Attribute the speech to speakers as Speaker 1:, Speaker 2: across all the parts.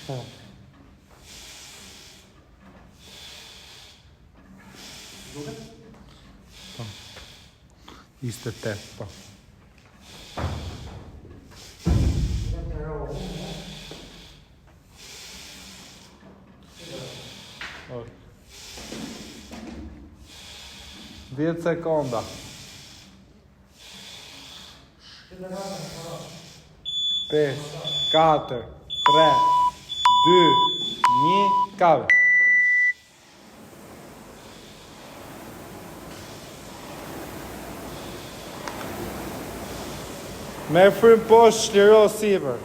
Speaker 1: Po. 28, po. Ok. 10 sekonda. 5, 4, 3, 2, 1, kave. Merë frymë poshtë, shliro sipër.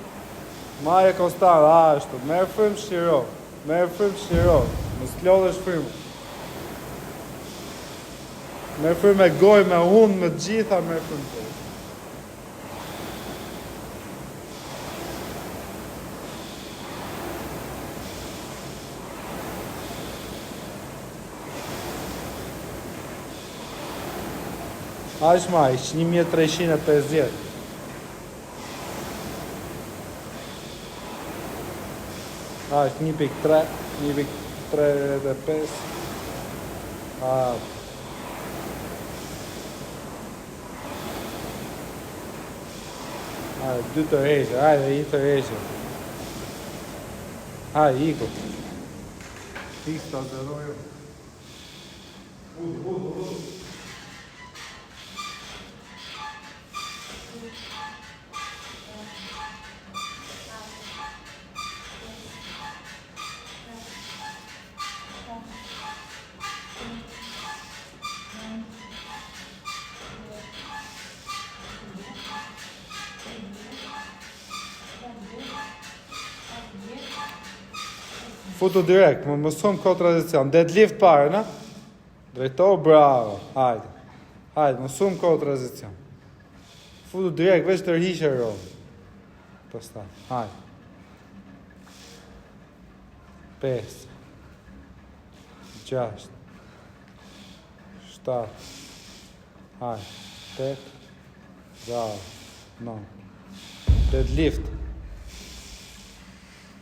Speaker 1: Maje konstant, ashtu. Merë frymë, shliro. Merë frymë, shliro. Mos t'lodhesh frymë. Merë frymë me gojë, me unë, me gjitha, merë frymë poshtë. Aq ma, ishë 1350. Aq 1.3, 1.35. Dy të rejshë, ajde, I të rejshë. Ajde, Iko. Ikë të zërojë. Udu. Futu direkt, më mësum këtë tranzicion. Deadlift pare, në? Drejtohu, bravo. Hajde. Hajde, mësum këtë tranzicion. Futu direkt, veç tërhiqe rolë. Pastaj, hajde. 5, 6, 7, hajde. 8, bravo. 9. Deadlift.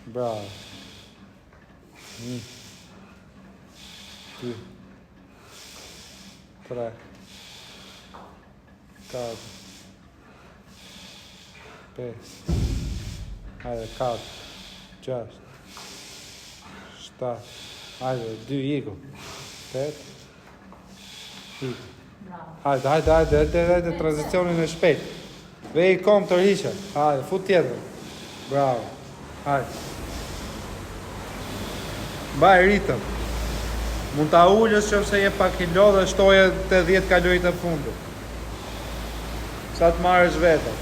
Speaker 1: Bravo. 1, 2, 3, 4, 5, hajde 4, 6, 7, hajde 2, Iko, 8, Iko. Hajde, tranzicionin e shpejt. Vej kom të rrishe, hajde, fut tjetër. Bravo, hajde. Mbaj ritëm. Mund ta ullës që se je pak kilo dhe shtoje të 10 kalorit e fundit. Sa të marrësh vetëm.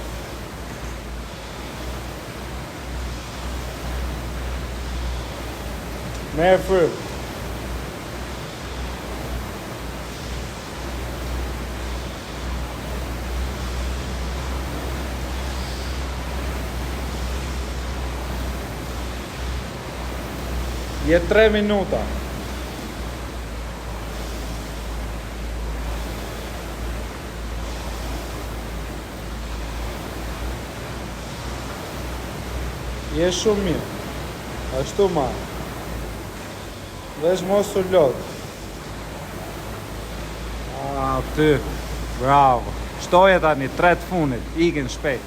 Speaker 1: Merë frymë. Je 3 minuta. Je shumë mirë. Ashtu marë. Vesh mos u lot. Ty. Bravo. Shtoje tani, 3 të funit. Ikin shpejt.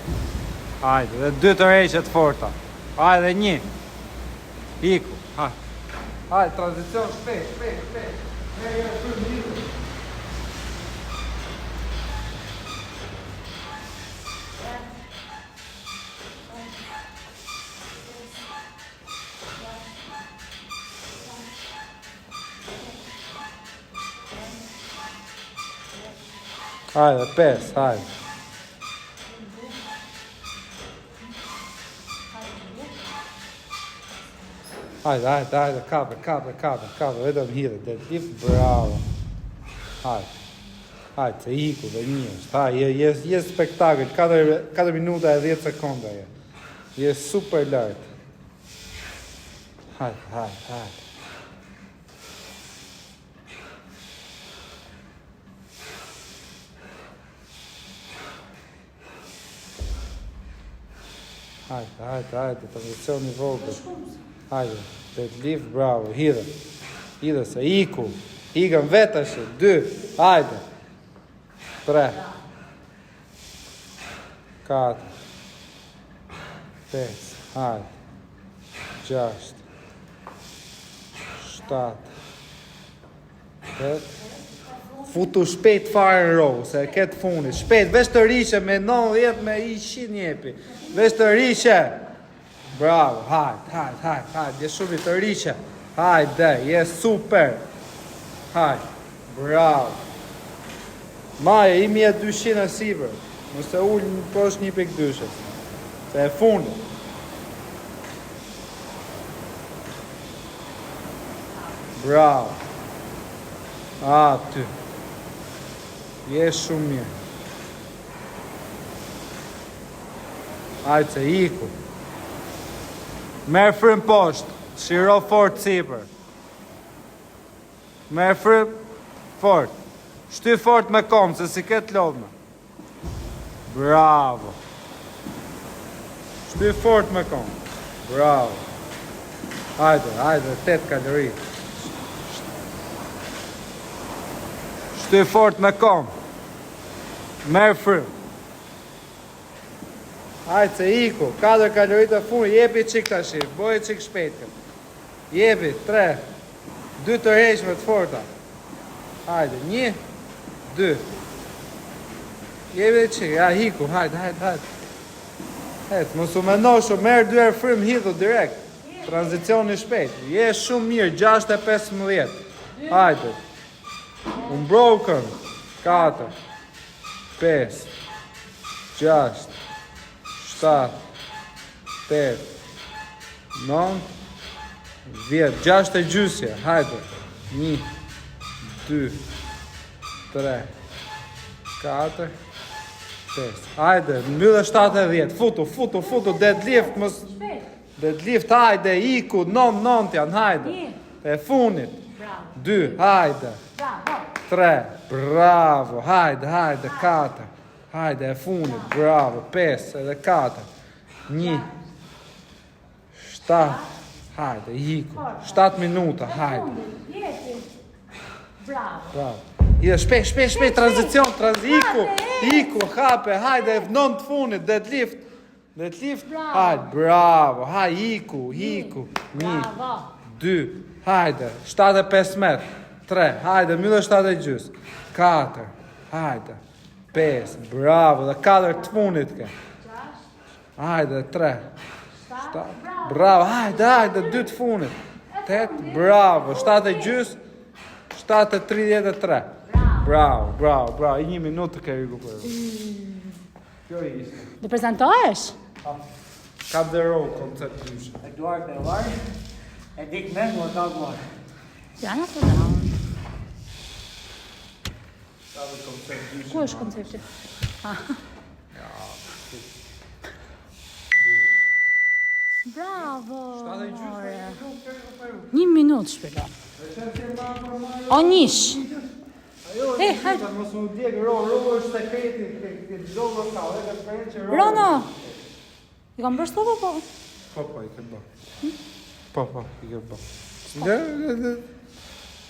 Speaker 1: Hajde, dhe 2 të rejqet forta. Hajde, 1. Iku. Hajde. Hajde, tranzicion shpejt. Merë frymë Iko. Hajde, 5, hajde. Hajde, kape, vetëm hidhe, deadlift, bravo. Hajde, se Iku dhe njështë, hajde, je spektakl, 4 minuta e 10 sekonda je. Je super lartë. Hajde. Hajde, tranzicion i vogël. Hajde, deadlift, bravo, hidhe. Hidhe se iku. Higën vetësh, 2, hajde. 3. 4. 5, hajde. 6. 7. 8. Futu shpejt fire and roll, se ketë funit. Shpejt, veç të rishe me 90 me 100 njepi. Veç të rishe. Bravo, hajde, je shumë të rishe. Hajde, je super. Hajde, bravo. Maje, 1200 sipër. Nëse ullë në poshtë 1.2. Se e funit. Bravo. Aty. Je shumë mirë. Hajde se iku. Merë frym poshtë. Shiro fort sipër. Merë frym fort. Shty fort me kom, se si ketë lodhme. Bravo. Shty fort me kom. Bravo. Hajde, 8 kalori. Shty fort me kom. Merë frym. Hajde se iku, 4 kalorit e funë, jepi qik të shif, bojë qik shpejtë. Jepi, 3, 2 të rejshme të forta. Hajde, 1, 2. Jepi qik, ja hiku, hajde. Hajde, mos u menoshu, merë 2 herë frym, hidhu direkt. Tranzicioni shpejtë, je shumë mirë, 6:15. Hajde. Unbroken, 4, 5, 6, 7, 8, 9, 10, 6 e gjysje, hajde. 1, 2, 3, 4, 5. Hajde, mbyllë 70, futu, deadlift, mos... Deadlift, hajde, iku, 9 janë, hajde. E funit. 2, hajde. 3, bravo, hajde, 4. Hajde, e funit, bravo, 5, edhe 4. 1, 7, hajde, iku, 7 minuta, hajde. Bravo. Ide, shpejt, tranzicion, iku, hape, hajde, 9 funit, deadlift, hajde, bravo, hajde, iku, 1, 2, hajde, 7:15, 3, hajde, myllo 7:30, 4, hajde, 5, bravo, dhe 4 të funit ke. Hajde, 3, 7, bravo, hajde, 2 të funit. 8, bravo, 7:30, 7:33. Bravo, i 1 minutë të ke rikuperu. Kjo i ishte.
Speaker 2: Dhe prezentohesh?
Speaker 1: Kap dhe roll, koncept dyshe.
Speaker 3: Eduard me varë, e dik me më ta varë.
Speaker 2: Janë ato down.
Speaker 1: Kap dhe koncept dyshe.
Speaker 2: Ku është koncepti? Bravo! 1 minutë shpilo. O nish! Hajde!
Speaker 1: Mos më djekë, Rono është sekreti, këtë gjovë ka, e ka shprejnë që Rono...
Speaker 2: Rono! I kam bërë stova po?
Speaker 1: Po, i ke bërë. Po, i ke bërë.